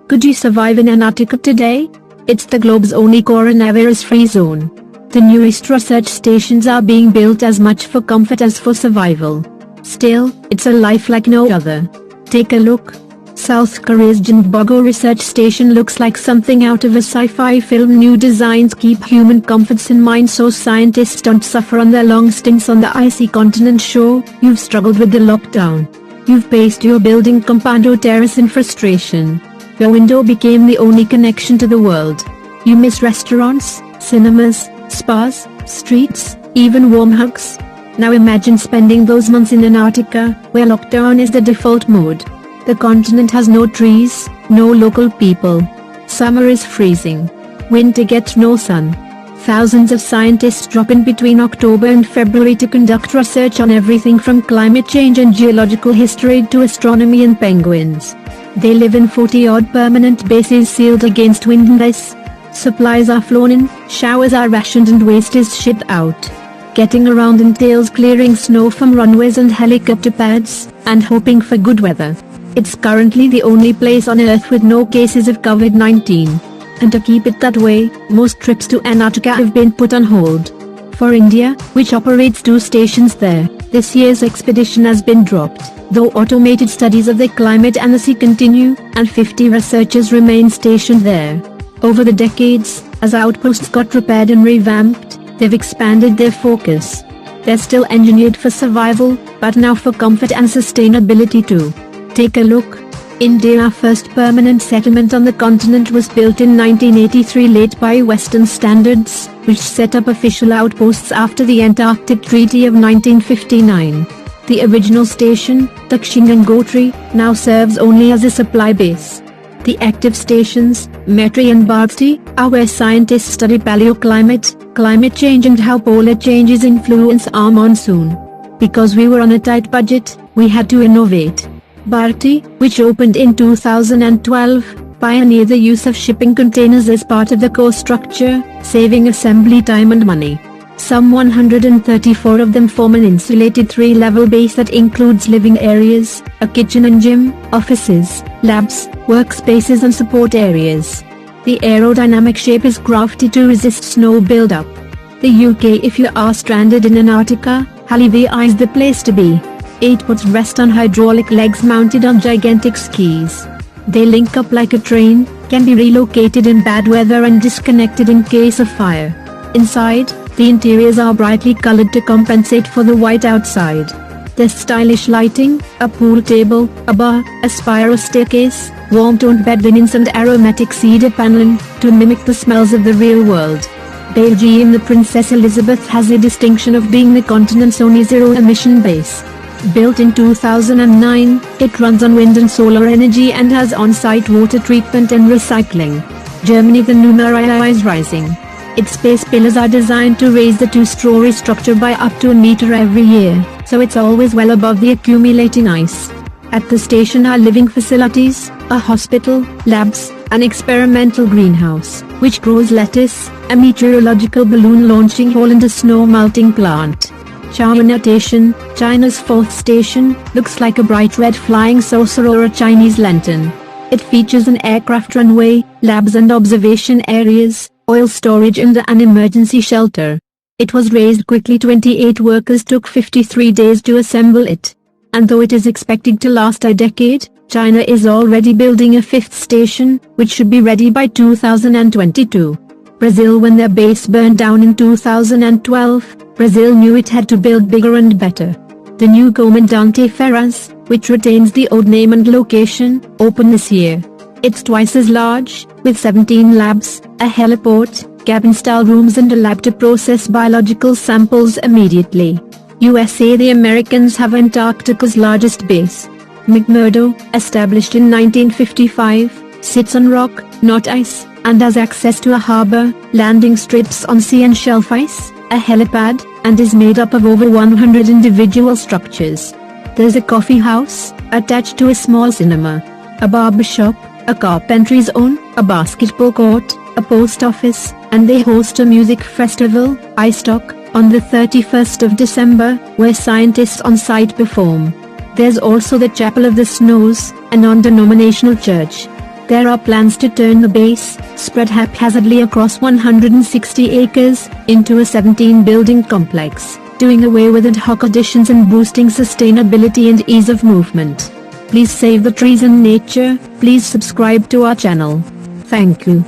Could you survive in Antarctica today? It's the globe's only coronavirus-free zone. The newest research stations are being built as much for comfort as for survival. Still, it's a life like no other. Take a look. South Korea's Jinbogo Research Station looks like something out of a sci-fi film. New designs keep human comforts in mind so scientists don't suffer on their long stints on the icy continent. Sure, you've struggled with the lockdown. You've paced your building compound terrace in frustration. Your window became the only connection to the world. You miss restaurants, cinemas, spas, streets, even warm hugs. Now imagine spending those months in Antarctica, where lockdown is the default mode. The continent has no trees, no local people. Summer is freezing. Winter gets no sun. Thousands of scientists drop in between October and February to conduct research on everything from climate change and geological history to astronomy and penguins. They live in 40-odd permanent bases sealed against wind and ice. Supplies are flown in, showers are rationed and waste is shipped out. Getting around entails clearing snow from runways and helicopter pads, and hoping for good weather. It's currently the only place on Earth with no cases of COVID-19. And to keep it that way, most trips to Antarctica have been put on hold. For India, which operates 2 stations there, this year's expedition has been dropped, though automated studies of the climate and the sea continue, and 50 researchers remain stationed there. Over the decades, as outposts got repaired and revamped, they've expanded their focus. They're still engineered for survival, but now for comfort and sustainability too. Take a look. India, our first permanent settlement on the continent, was built in 1983 late by Western standards, which set up official outposts after the Antarctic Treaty of 1959. The original station, Dakshin and Gotri, now serves only as a supply base. The active stations, Metri and Bharti, are where scientists study paleoclimate, climate change and how polar changes influence our monsoon. Because we were on a tight budget, we had to innovate. Bharti, which opened in 2012, pioneered the use of shipping containers as part of the core structure, saving assembly time and money. Some 134 of them form an insulated 3-level base that includes living areas, a kitchen and gym, offices, labs, workspaces and support areas. The aerodynamic shape is crafted to resist snow buildup. The UK. If you are stranded in Antarctica, Haleiwa is the place to be. 8 boats rest on hydraulic legs mounted on gigantic skis. They link up like a train, can be relocated in bad weather and disconnected in case of fire. Inside, the interiors are brightly colored to compensate for the white outside. There's stylish lighting, a pool table, a bar, a spiral staircase, warm-toned bed linens and aromatic cedar paneling, to mimic the smells of the real world. Belgium. The Princess Elizabeth has the distinction of being the continent's only zero-emission base. Built in 2009, it runs on wind and solar energy and has on-site water treatment and recycling. Germany. The Numera is rising. Its base pillars are designed to raise the 2-story structure by up to a meter every year, so it's always well above the accumulating ice. At the station are living facilities, a hospital, labs, an experimental greenhouse, which grows lettuce, a meteorological balloon launching hall and a snow melting plant. China Station, China's 4th station, looks like a bright red flying saucer or a Chinese lantern. It features an aircraft runway, labs and observation areas, oil storage and an emergency shelter. It was raised quickly. 28 workers took 53 days to assemble it. And though it is expected to last a decade, China is already building a 5th station, which should be ready by 2022. Brazil. When their base burned down in 2012, Brazil knew it had to build bigger and better. The new Comandante Ferraz, which retains the old name and location, opened this year. It's twice as large, with 17 labs, a heliport, cabin-style rooms and a lab to process biological samples immediately. USA. The Americans have Antarctica's largest base. McMurdo, established in 1955, sits on rock, not ice, and has access to a harbor, landing strips on sea and shelf ice, a helipad, and is made up of over 100 individual structures. There's a coffee house, attached to a small cinema, a barber shop, a carpentry zone, a basketball court, a post office, and they host a music festival, iStock, on the 31st of December, where scientists on site perform. There's also the Chapel of the Snows, a non-denominational church. There are plans to turn the base, spread haphazardly across 160 acres, into a 17-building complex, doing away with ad hoc additions and boosting sustainability and ease of movement. Please save the trees and nature. Please subscribe to our channel. Thank you.